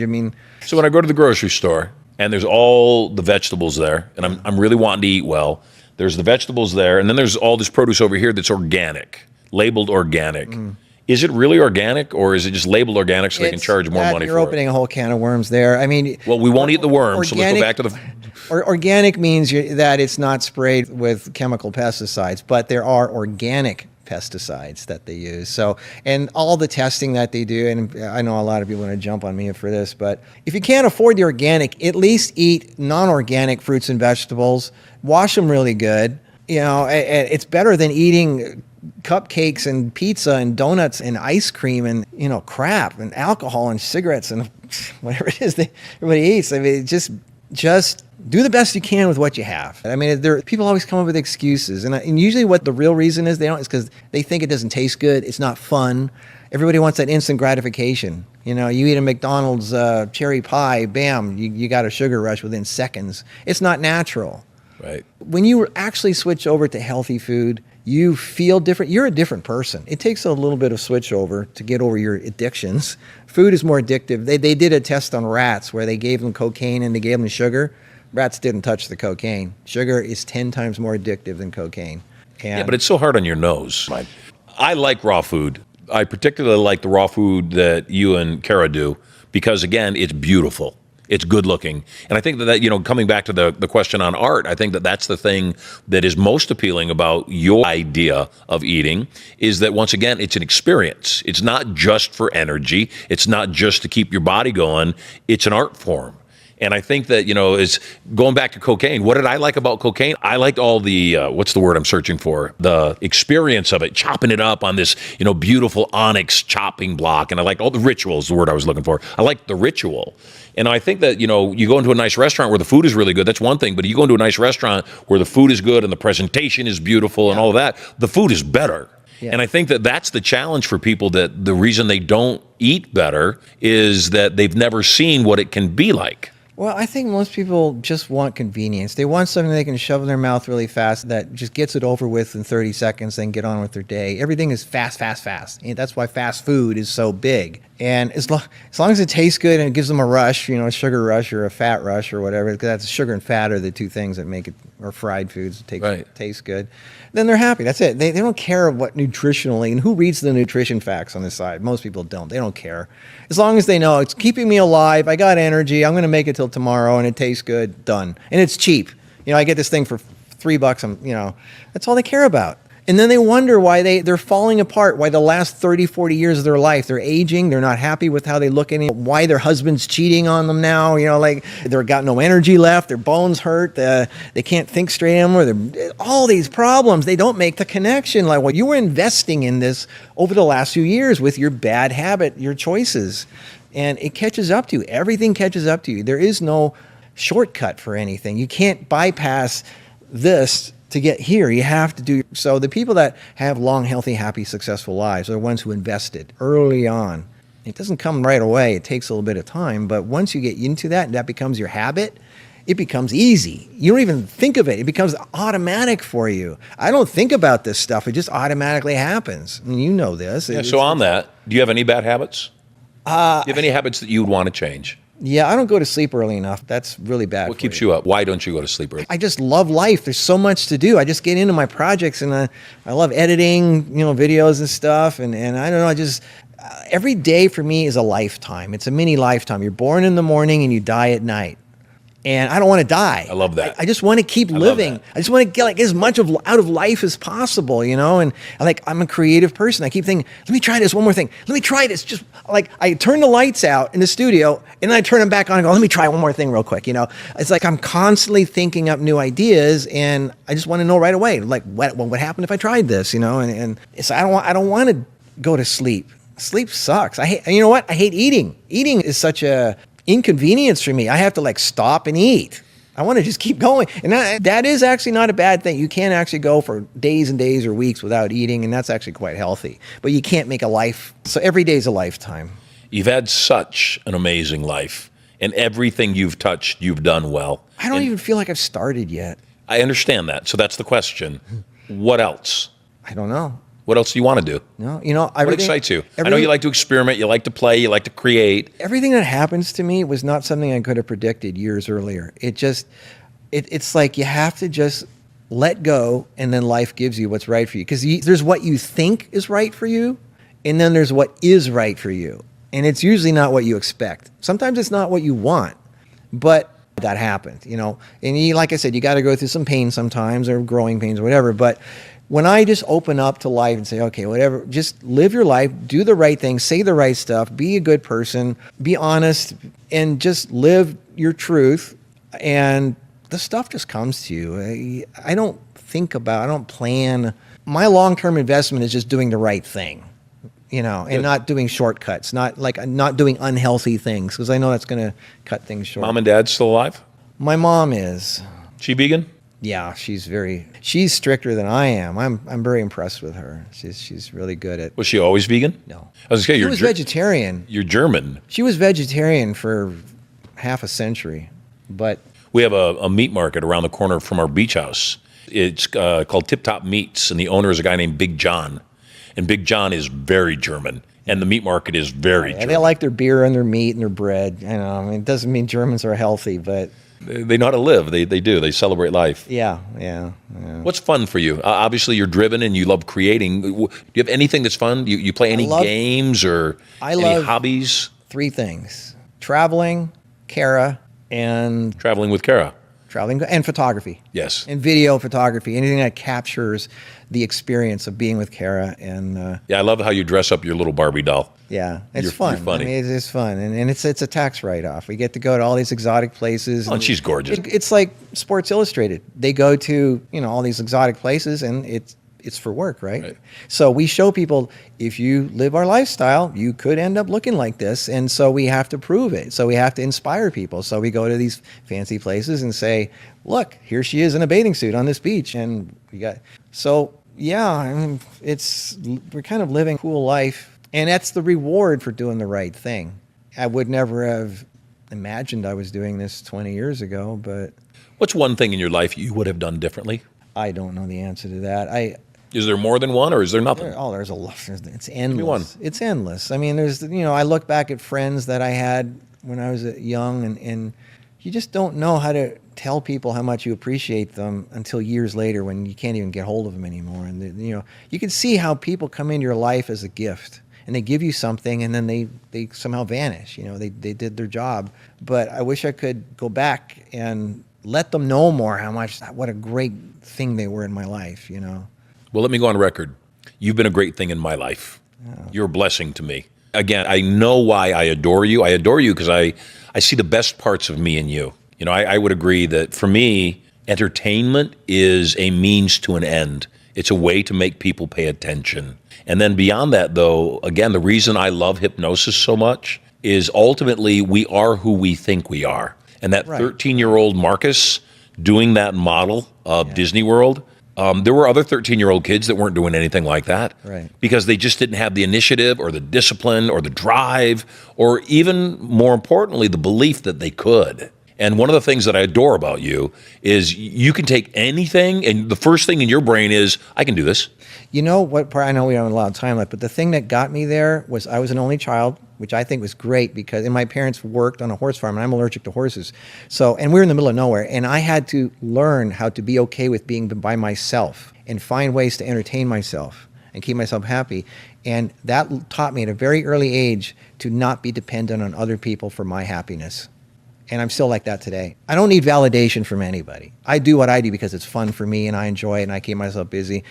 So when I go to the grocery store and there's all the vegetables there, and I'm really wanting to eat well, there's the vegetables there, and then there's all this produce over here that's organic, labeled organic. Is it really organic, or is it just labeled organic so they can charge more money for it? You're opening a whole can of worms there. I mean, well, we won't eat the worms, so let's go back to the... Organic means that it's not sprayed with chemical pesticides, but there are organic pesticides that they use. So, and all the testing that they do, and I know a lot of people want to jump on me for this, but if you can't afford the organic, at least eat non-organic fruits and vegetables. Wash them really good. It's better than eating cupcakes and pizza and donuts and ice cream and crap and alcohol and cigarettes and whatever it is that everybody eats. I mean, just do the best you can with what you have. I mean, people always come up with excuses, and usually what the real reason is is because they think it doesn't taste good, it's not fun. Everybody wants that instant gratification. You eat a McDonald's cherry pie, bam, you got a sugar rush within seconds. It's not natural. Right. When you actually switch over to healthy food, you feel different. You're a different person. It takes a little bit of switch over to get over your addictions. Food is more addictive. They did a test on rats where they gave them cocaine and they gave them sugar. Rats didn't touch the cocaine. Sugar is 10 times more addictive than cocaine. Yeah, but it's so hard on your nose. I like raw food. I particularly like the raw food that you and Kara do because, again, it's beautiful. It's good looking. And I think that coming back to the question on art, I think that that's the thing that is most appealing about your idea of eating is that, once again, it's an experience. It's not just for energy. It's not just to keep your body going. It's an art form. And I think that, is going back to cocaine. What did I like about cocaine? I liked all the, what's the word I'm searching for? The experience of it, chopping it up on this, beautiful onyx chopping block. And I liked all the rituals, the word I was looking for. I liked the ritual. And I think that, you go into a nice restaurant where the food is really good, that's one thing. But you go into a nice restaurant where the food is good and the presentation is beautiful and all of that, the food is better. Yeah. And I think that that's the challenge for people, that the reason they don't eat better is that they've never seen what it can be like. Well, I think most people just want convenience. They want something they can shove in their mouth really fast that just gets it over with in 30 seconds, then get on with their day. Everything is fast, fast, fast. And that's why fast food is so big. And as long as it tastes good and it gives them a rush, a sugar rush or a fat rush or whatever, because that's sugar and fat are the two things that make it, or fried foods that taste good, then they're happy. That's it. They don't care what nutritionally, and who reads the nutrition facts on the side? Most people don't. They don't care. As long as they know it's keeping me alive, I got energy, I'm going to make it till tomorrow, and it tastes good, done. And it's cheap. I get this thing for $3. That's all they care about. And then they wonder why they're falling apart, why the last 30, 40 years of their life, they're aging, they're not happy with how they look anymore, why their husband's cheating on them now, like they've got no energy left, their bones hurt, they can't think straight anymore, all these problems, they don't make the connection. Like, well, you were investing in this over the last few years with your bad habit, your choices, and it catches up to you. Everything catches up to you. There is no shortcut for anything. You can't bypass this to get here. You have to do. So the people that have long, healthy, happy, successful lives are the ones who invested early on. It doesn't come right away. It takes a little bit of time. But once you get into that and that becomes your habit, it becomes easy. You don't even think of it. It becomes automatic for you. I don't think about this stuff. It just automatically happens. And you know this. Yeah, so on that, do you have any bad habits? Do you have any habits that you would want to change? Yeah, I don't go to sleep early enough. That's really bad. What keeps you up? Why don't you go to sleep early? I just love life. There's so much to do. I just get into my projects, and I love editing, videos and stuff. And I don't know, I just, every day for me is a lifetime. It's a mini lifetime. You're born in the morning and you die at night. And I don't want to die. I love that. I just want to keep living. I just want to get like as much out of life as possible, And I'm a creative person. I keep thinking, let me try this one more thing. Let me try this. Just like I turn the lights out in the studio and then I turn them back on and go, let me try one more thing real quick. It's like I'm constantly thinking up new ideas and I just want to know right away, like what would happen if I tried this, And so I don't want to go to sleep. Sleep sucks. You know what? I hate eating. Eating is such a inconvenience for me. I have to stop and eat. I want to just keep going. And that is actually not a bad thing. You can actually go for days and days or weeks without eating, and that's actually quite healthy. But you can't make a life. So every day is a lifetime. You've had such an amazing life, and everything you've touched, you've done well. I don't even feel like I've started yet. I understand that. So that's the question. What else? I don't know. What else do you want to do? No, what excites you? I know you like to experiment, you like to play, you like to create. Everything that happens to me was not something I could have predicted years earlier. It's like you have to just let go, and then life gives you what's right for you. Because there's what you think is right for you, and then there's what is right for you. And it's usually not what you expect. Sometimes it's not what you want, but that happened, And like I said, you got to go through some pain sometimes, or growing pains or whatever, but when I just open up to life and say, okay, whatever, just live your life, do the right thing, say the right stuff, be a good person, be honest, and just live your truth, and the stuff just comes to you. I don't plan. My long-term investment is just doing the right thing, and not doing shortcuts, not doing unhealthy things, because I know that's going to cut things short. Mom and Dad still alive? My mom is. She vegan? Yeah, she's stricter than I am. I'm very impressed with her. She's really good at. Was she always vegan? No. I was going to say, she was vegetarian. You're German. She was vegetarian for half a century, but. We have a meat market around the corner from our beach house. It's called Tip Top Meats, and the owner is a guy named Big John. And Big John is very German, and the meat market is very German. They like their beer and their meat and their bread. It doesn't mean Germans are healthy, but. They know how to live. They do. They celebrate life. Yeah. What's fun for you? Obviously, you're driven and you love creating. Do you have anything that's fun? Do you play any games or any hobbies? 3 things: traveling, Kara, and traveling with Kara. Traveling and photography. Yes. And video photography. Anything that captures the experience of being with Kara. And yeah, I love how you dress up your little Barbie doll. Yeah, it's fun. You're funny. It's fun, and it's a tax write-off. We get to go to all these exotic places. And she's gorgeous. It's like Sports Illustrated. They go to all these exotic places, and it's for work, right? So we show people, if you live our lifestyle, you could end up looking like this, and so we have to prove it. So we have to inspire people. So we go to these fancy places and say, look, here she is in a bathing suit on this beach, and we got. So yeah, we're kind of living a cool life. And that's the reward for doing the right thing. I would never have imagined I was doing this 20 years ago, but. What's one thing in your life you would have done differently? I don't know the answer to that. Is there more than one, or is there nothing? There's a lot. It's endless. Give me one. It's endless. I mean, I look back at friends that I had when I was young, and you just don't know how to tell people how much you appreciate them until years later when you can't even get hold of them anymore. And, you can see how people come into your life as a gift. And they give you something, and then they somehow vanish. They did their job. But I wish I could go back and let them know more what a great thing they were in my life. Well, let me go on record. You've been a great thing in my life. You're a blessing to me. Again, I know why I adore you. I adore you because I see the best parts of me in you. You know, I would agree that for me, entertainment is a means to an end. It's a way to make people pay attention. And then beyond that, though, again, the reason I love hypnosis so much is ultimately we are who we think we are. And that Right. 13-year-old Marcus doing that model of Disney World, there were other 13-year-old kids that weren't doing anything like that, Right. because they just didn't have the initiative or the discipline or the drive or even more importantly, the belief that they could. And one of the things that I adore about you is you can take anything and the first thing in your brain is, I can do this. You know what part, I know we don't have a lot of time left, but the thing that got me there was I was an only child, which I think was great because, and my parents worked on a horse farm and I'm allergic to horses. So, and we were in the middle of nowhere and I had to learn how to be okay with being by myself and find ways to entertain myself and keep myself happy. And that taught me at a very early age to not be dependent on other people for my happiness. And I'm still like that today. I don't need validation from anybody. I do what I do because it's fun for me and I enjoy it and I keep myself busy.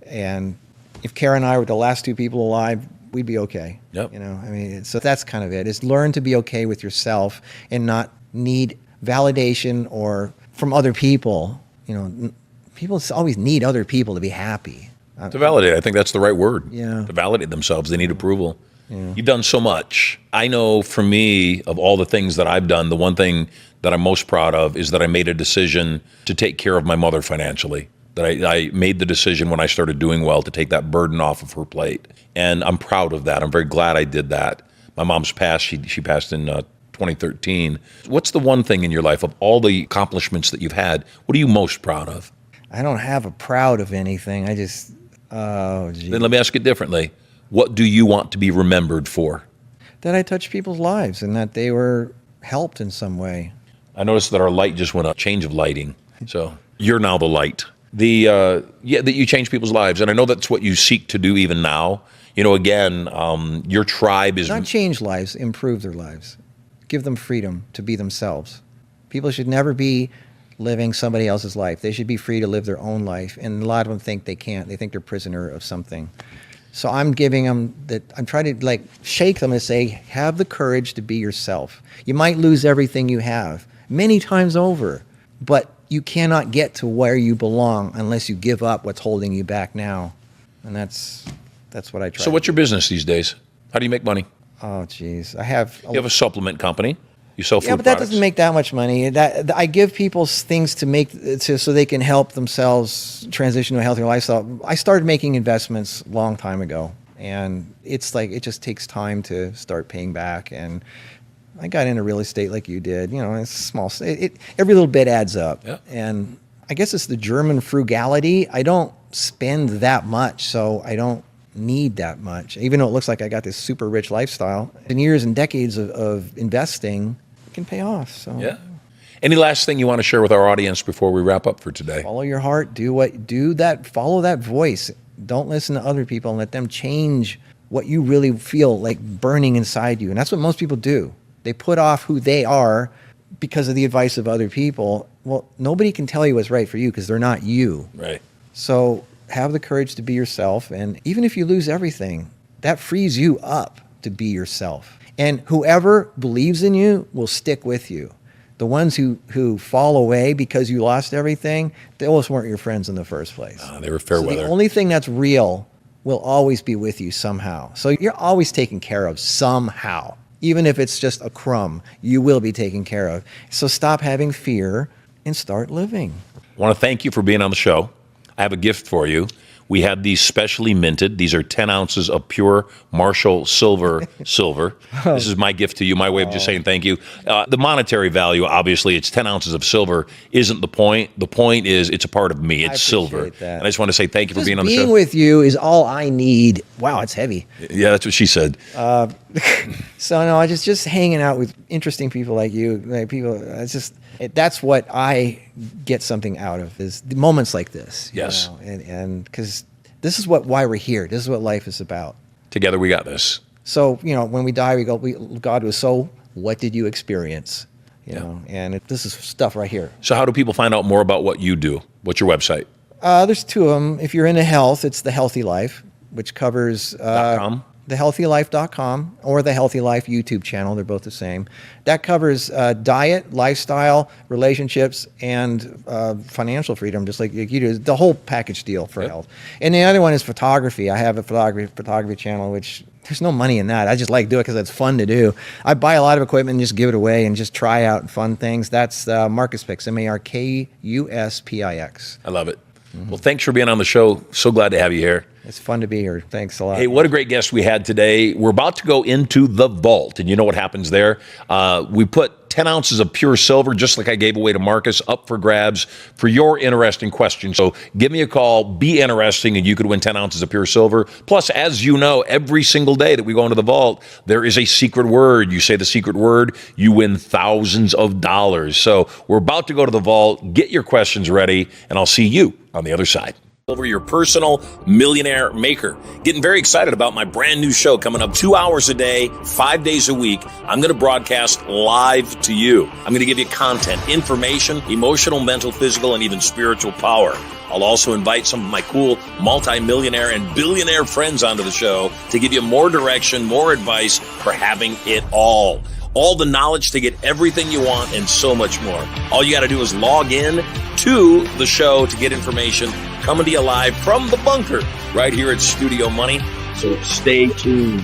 And if Kara and I were the last two people alive, we'd be okay. Yep. You know, I mean, so that's kind of it. Is learn to be okay with yourself and not need validation or from other people. You know, people always need other people to be happy. To validate, I think that's the right word. Yeah. To validate themselves, they need approval. Yeah. You've done so much. I know for me, of all the things that I've done, the one thing that I'm most proud of is that I made a decision to take care of my mother financially. That I made the decision when I started doing well to take that burden off of her plate. And I'm proud of that. I'm very glad I did that. My mom's passed. She passed in 2013. What's the one thing in your life, of all the accomplishments that you've had, what are you most proud of? I don't have a proud of anything. I just, oh, gee. Then let me ask it differently. What do you want to be remembered for? That I touched people's lives and that they were helped in some way. I noticed that our light just went up, change of lighting. So you're now the light. That you change people's lives. And I know that's what you seek to do even now. You know, again, your tribe is... Not change lives, improve their lives. Give them freedom to be themselves. People should never be living somebody else's life. They should be free to live their own life. And a lot of them think they can't. They think they're prisoner of something. So I'm giving them that, I'm trying to like shake them and say, have the courage to be yourself. You might lose everything you have many times over, but you cannot get to where you belong unless you give up what's holding you back now. And that's what I try. So what's your business these days? How do you make money? Oh, geez. I have... You have a supplement company. You sell food Yeah, but that products. doesn't make that much money. That I give people things to make so they can help themselves transition to a healthier lifestyle. I started making investments a long time ago, and it's like it just takes time to start paying back. And I got into real estate like you did. You know, it's small. Every little bit adds up. Yeah. And I guess it's the German frugality. I don't spend that much, so I don't need that much. Even though it looks like I got this super rich lifestyle, in years and decades of investing, it can pay off. So Yeah. Any last thing you want to share with our audience before we wrap up for today? follow your heart. Follow that voice. Don't listen to other people and let them change what you really feel like burning inside you. And that's what most people do. They put off who they are because of the advice of other people. Well, nobody can tell you what's right for you because they're not you. Right. So have the courage to be yourself. And even if you lose everything, that frees you up to be yourself. And whoever believes in you will stick with you. The ones who fall away because you lost everything, those weren't your friends in the first place. They were fair So weather. the only thing that's real will always be with you somehow. So you're always taken care of somehow. Even if it's just a crumb, you will be taken care of. So stop having fear and start living. I want to thank you for being on the show. I have a gift for you. We have these specially minted. These are 10 ounces of pure Marshall silver. This is my gift to you, my way of just saying thank you. The monetary value, obviously, it's 10 ounces of silver, isn't the point. The point is it's a part of me. It's silver. that. And I just want to say thank you for Just being on the show. being with you is all I need. Wow, it's heavy. Yeah, that's what she said. So no, I just hanging out with interesting people like you, like people. That's what I get something out of is the moments like this. you Yes. know, and because this is why we're here. This is what life is about. Together we got this. So when we die, we go. God was so. What did you experience? You know, and this is stuff right here. So how do people find out more about what you do? What's your website? There's two of them. If you're into health, it's The Healthy Life, which covers .com? thehealthylife.com or the Healthy Life YouTube channel. They're both the same. That covers diet, lifestyle, relationships, and financial freedom, just like you do. The whole package deal for health. And the other one is photography. I have a photography channel, which there's no money in that. I just like to do it because it's fun to do. I buy a lot of equipment and just give it away and just try out fun things. That's Markuspix, Markuspix. I love it. Well, thanks for being on the show. So glad to have you here. It's fun to be here. Thanks a lot. Hey, what a great guest we had today. We're about to go into the vault, and you know what happens there? We put 10 ounces of pure silver, just like I gave away to Marcus, up for grabs for your interesting question. So give me a call, be interesting, and you could win 10 ounces of pure silver. Plus, as you know, every single day that we go into the vault, there is a secret word. You say the secret word, you win thousands of dollars. So we're about to go to the vault. Get your questions ready, and I'll see you on the other side. Over your personal millionaire maker. Getting very excited about my brand new show coming up 2 hours a day, 5 days a week. I'm going to broadcast live to you. I'm going to give you content, information, emotional, mental, physical, and even spiritual power. I'll also invite some of my cool multi-millionaire and billionaire friends onto the show to give you more direction, more advice for having it all. All the knowledge to get everything you want and so much more. All you got to do is log in to the show to get information coming to you live from the bunker right here at Studio Money. So stay tuned.